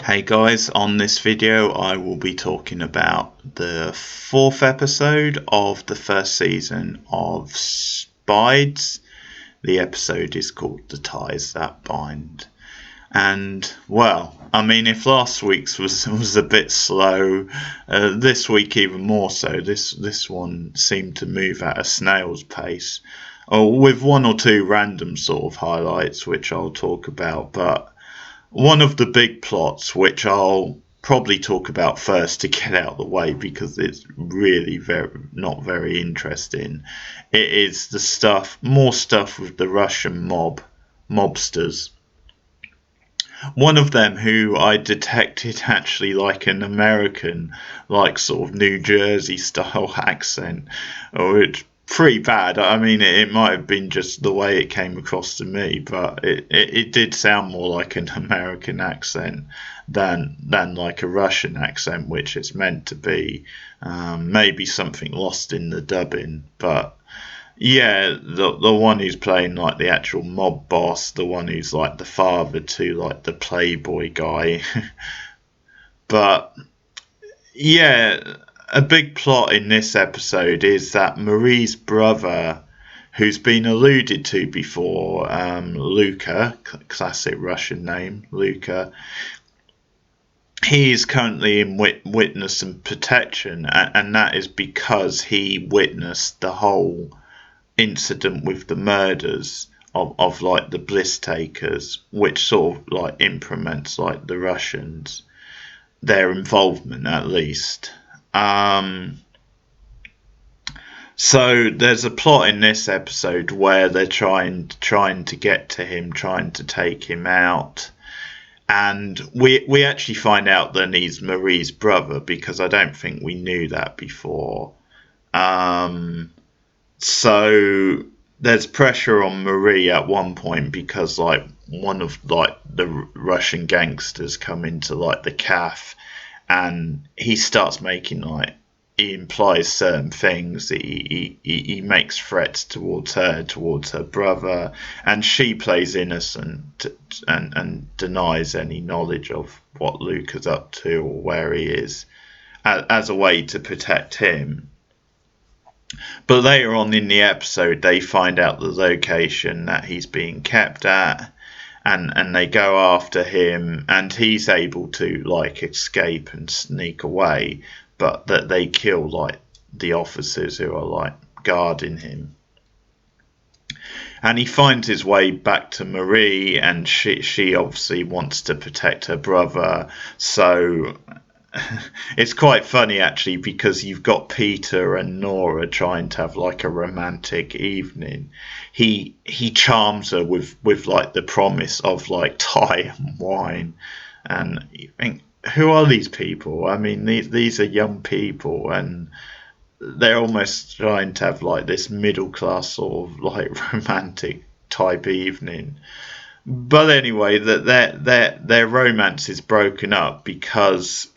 Hey guys, on this video I will be talking about the fourth episode of the first season of Spides. The episode is called The Ties That Bind. And, well, I mean, if last week's was a bit slow, this week even more so. This one seemed to move at a snail's pace, with one or two random sort of highlights which I'll talk about, but one of the big plots, which I'll probably talk about first to get out of the way because it's really not very interesting. It is more stuff with the Russian mobsters. One of them who I detected actually like an American, like sort of New Jersey style accent, which pretty bad. I mean, it might have been just the way it came across to me, but it did sound more like an American accent than like a Russian accent, which it's meant to be. Maybe something lost in the dubbing, but yeah, the one who's playing like the actual mob boss, the one who's like the father to like the playboy guy. But yeah, a big plot in this episode is that Marie's brother, who's been alluded to before, Luka, classic Russian name, Luka, he is currently in witness and protection, and that is because he witnessed the whole incident with the murders of like the bliss takers, which sort of like implements like the Russians, their involvement at least. So there's a plot in this episode where they're trying to get to him, trying to take him out, and we actually find out that he's Marie's brother because I don't think we knew that before. So there's pressure on Marie at one point because like one of like the Russian gangsters come into like the cafe, and he starts making like, he implies certain things. He makes threats towards her brother, and she plays innocent and denies any knowledge of what Luke is up to or where he is, as a way to protect him. But later on in the episode, they find out the location that he's being kept at, and they go after him, and he's able to like escape and sneak away, but that they kill like the officers who are like guarding him. And he finds his way back to Marie, and she obviously wants to protect her brother, so it's quite funny actually because you've got Peter and Nora trying to have like a romantic evening. He charms her with like the promise of like Thai and wine, and you think, who are these people? I mean, these are young people, and they're almost trying to have like this middle class sort of like romantic type evening. But anyway, that their romance is broken up because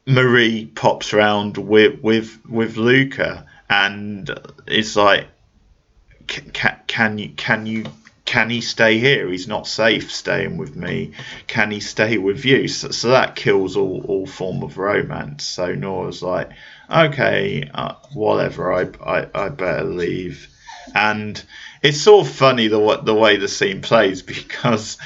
Marie pops around with Luca, and it's like, can he stay here? He's not safe staying with me. Can he stay with you? So that kills all form of romance. So Nora's like, okay, whatever. I better leave. And it's sort of funny the way the scene plays because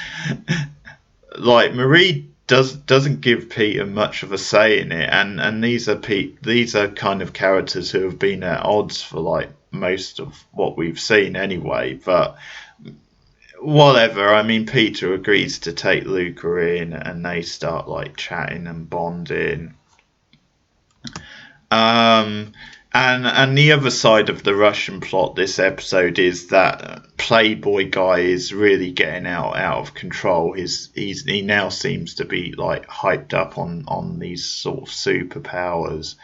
like Marie doesn't give Peter much of a say in it, and these are kind of characters who have been at odds for like most of what we've seen anyway. But whatever. I mean, Peter agrees to take Luca in, and they start like chatting and bonding. Um, and the other side of the Russian plot this episode is that Playboy guy is really getting out of control. He now seems to be like hyped up on these sort of superpowers,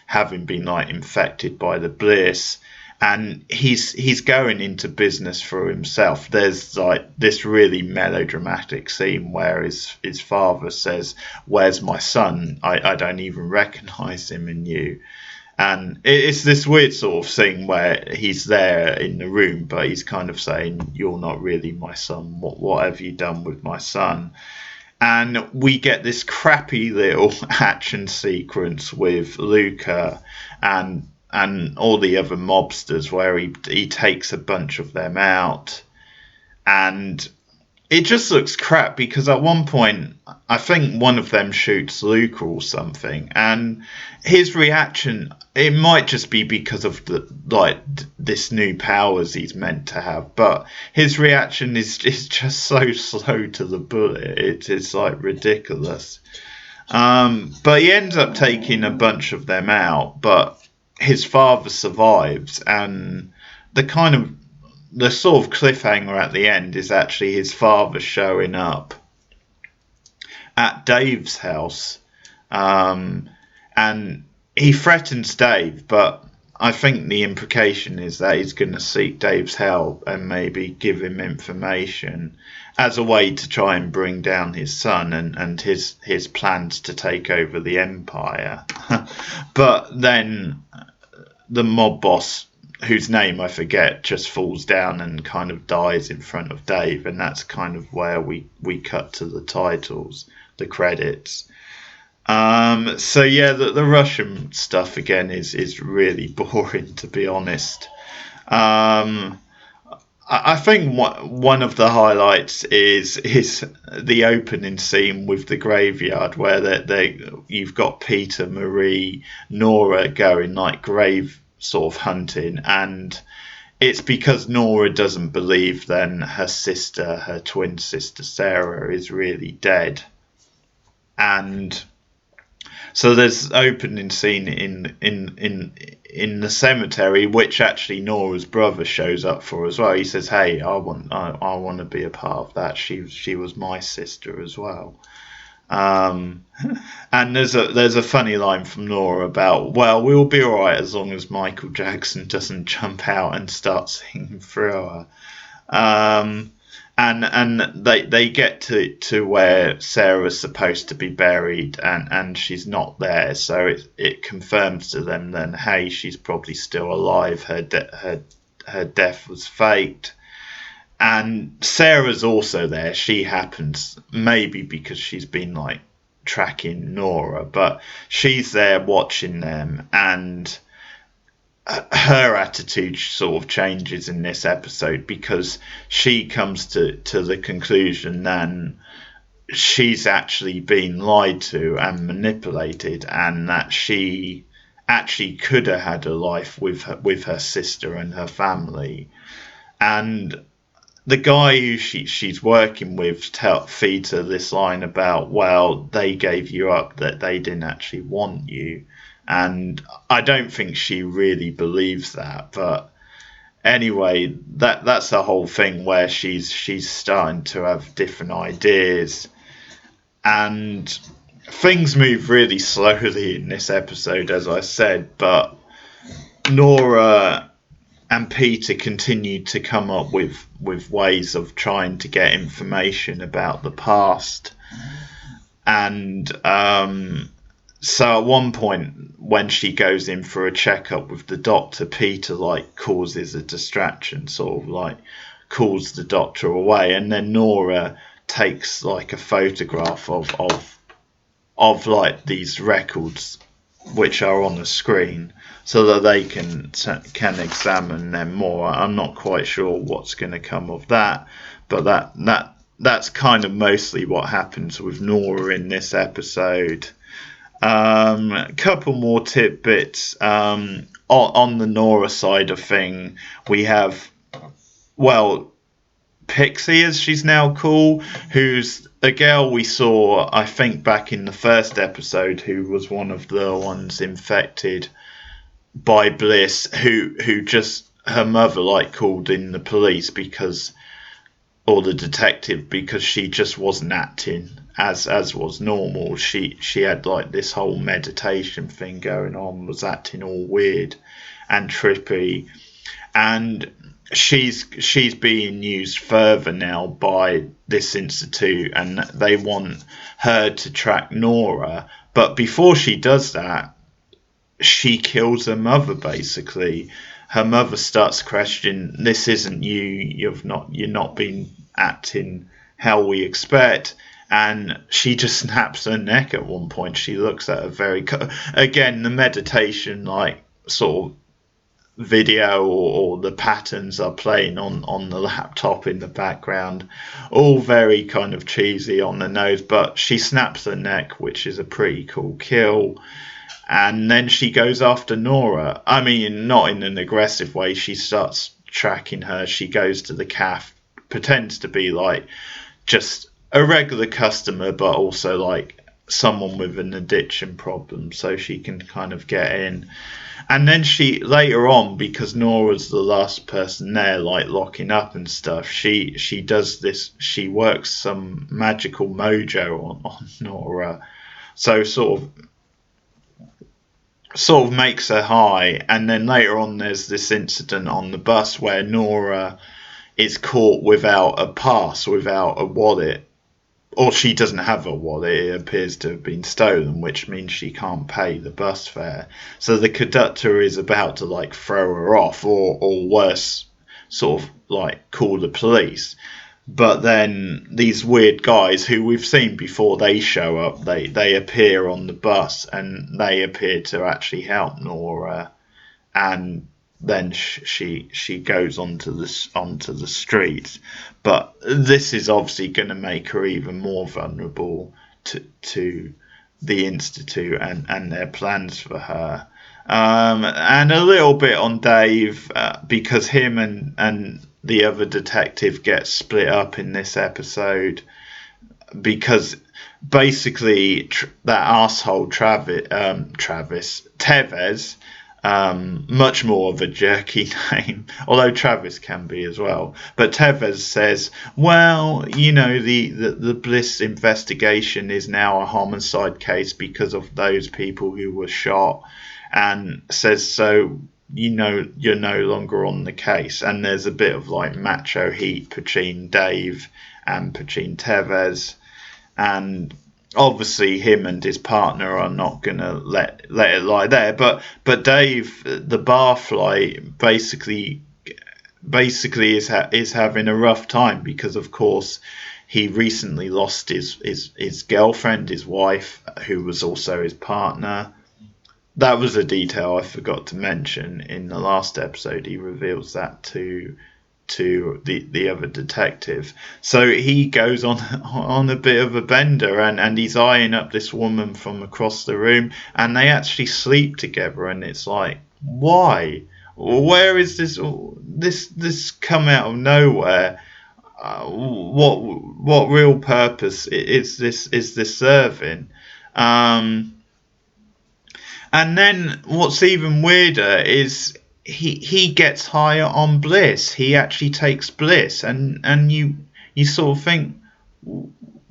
having been like infected by the bliss, and he's going into business for himself. There's like this really melodramatic scene where his father says, "Where's my son? I don't even recognize him in you." And it's this weird sort of thing where he's there in the room, but he's kind of saying, "You're not really my son. What have you done with my son?" And we get this crappy little action sequence with Luca and all the other mobsters where he takes a bunch of them out, and it just looks crap because at one point I think one of them shoots Luca or something, and his reaction, it might just be because of this new powers he's meant to have, but his reaction is just so slow to the bullet. It's like ridiculous. But he ends up taking a bunch of them out, but his father survives, and the sort of cliffhanger at the end is actually his father showing up at Dave's house, and he threatens Dave, but I think the implication is that he's going to seek Dave's help and maybe give him information as a way to try and bring down his son and his plans to take over the Empire. But then the mob boss, whose name I forget, just falls down and kind of dies in front of Dave, and that's kind of where we cut to the titles, the credits. So yeah, the Russian stuff again is really boring, to be honest. I think one of the highlights is the opening scene with the graveyard, where you've got Peter, Marie, Nora going like grave sort of hunting, and it's because Nora doesn't believe then her twin sister Sarah is really dead. And so there's opening scene in the cemetery, which actually Nora's brother shows up for as well. He says, "Hey, I want to be a part of that. She was my sister as well." And there's a funny line from Nora about, well, we'll be all right as long as Michael Jackson doesn't jump out and start singing through her. And they get to where Sarah's supposed to be buried, and she's not there, so it confirms to them then, hey, she's probably still alive. Her death was faked. And Sarah's also there. She happens, maybe because she's been like tracking Nora, but she's there watching them, and her attitude sort of changes in this episode because she comes to the conclusion that she's actually been lied to and manipulated, and that she actually could have had a life with her sister and her family. And the guy who she's working with feeds her this line about, well, they gave you up, that they didn't actually want you. And I don't think she really believes that. But anyway, that's the whole thing where she's starting to have different ideas. And things move really slowly in this episode, as I said. But Nora and Peter continue to come up with ways of trying to get information about the past. And so at one point, when she goes in for a checkup with the doctor, Peter like causes a distraction, sort of like calls the doctor away, and then Nora takes like a photograph of like these records which are on the screen, so that they can examine them more. I'm not quite sure what's going to come of that, but that's kind of mostly what happens with Nora in this episode. A couple more tidbits. On the Nora side of thing, we have, well, Pixie, as she's now called, who's a girl we saw, I think, back in the first episode, who was one of the ones infected by Bliss, who just, her mother like called in the police or the detective, because she just wasn't acting as was normal. She had like this whole meditation thing going on, was acting all weird and trippy, and she's being used further now by this institute, and they want her to track Nora. But before she does that, she kills her mother, basically. Her mother starts questioning, this isn't you, you're not been acting how we expect. and she just snaps her neck at one point. She looks at her again, the meditation like sort of video, or the patterns are playing on the laptop in the background, all very kind of cheesy on the nose, but she snaps her neck, which is a pretty cool kill. And then she goes after Nora. I mean, not in an aggressive way. She starts tracking her. She goes to the cafe, pretends to be like just a regular customer, but also like someone with an addiction problem, so she can kind of get in. And then she later on, because Nora's the last person there, like locking up and stuff, she does this. She works some magical mojo on Nora, so sort of makes her high. And then later on, there's this incident on the bus where Nora is caught without a pass, without a wallet. Or she doesn't have a wallet, it appears to have been stolen, which means she can't pay the bus fare. So the conductor is about to like throw her off, or worse, sort of like call the police. But then these weird guys who we've seen before, they show up, they appear on the bus, and they appear to actually help Nora. And then she goes onto the streets, but this is obviously going to make her even more vulnerable to the Institute and their plans for her. And a little bit on Dave, because him and the other detective get split up in this episode, because basically that asshole Tevez, much more of a jerky name, although Travis can be as well. But Tevez says, well, the Bliss investigation is now a homicide case because of those people who were shot, and says, so you're no longer on the case. And there's a bit of like macho heat between Dave and between Tevez, and obviously him and his partner are not gonna let it lie there. But Dave, the barfly, basically is having a rough time, because of course he recently lost his girlfriend, his wife, who was also his partner. That was a detail I forgot to mention in the last episode. He reveals that to the other detective. So he goes on a bit of a bender, and he's eyeing up this woman from across the room, and they actually sleep together. And it's like, why? Where is this come out of nowhere? What real purpose is this serving? And then what's even weirder is he gets higher on bliss. He actually takes bliss, and you sort of think,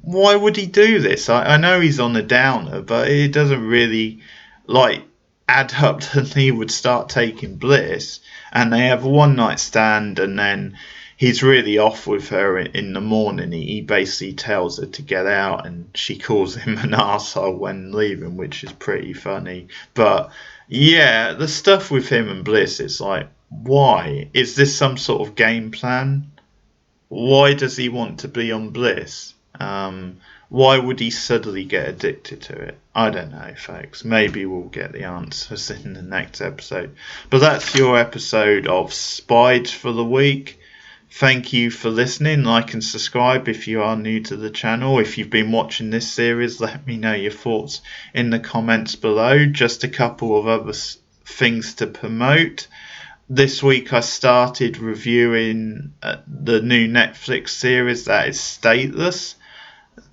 why would he do this? I know he's on a downer, but it doesn't really like add up that he would start taking bliss. And they have a one night stand, and then he's really off with her in the morning. He basically tells her to get out, and she calls him an arsehole when leaving, which is pretty funny. But yeah, the stuff with him and Bliss, it's like, why? Is this some sort of game plan? Why does he want to be on Bliss? Why would he suddenly get addicted to it? I don't know, folks. Maybe we'll get the answers in the next episode. But that's your episode of Spides for the week. Thank you for listening. Like and subscribe if you are new to the channel. If you've been watching this series, let me know your thoughts in the comments below. Just a couple of other things to promote. This week I started reviewing the new Netflix series that is Stateless.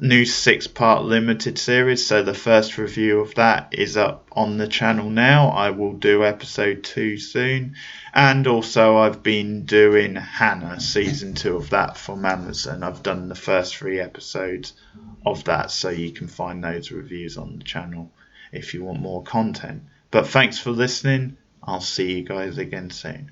New 6-part limited series, so the first review of that is up on the channel now. I will do episode 2 soon, and also I've been doing Hannah, season 2 of that from Amazon. I've done the first 3 episodes of that, so you can find those reviews on the channel if you want more content. But thanks for listening. I'll see you guys again soon.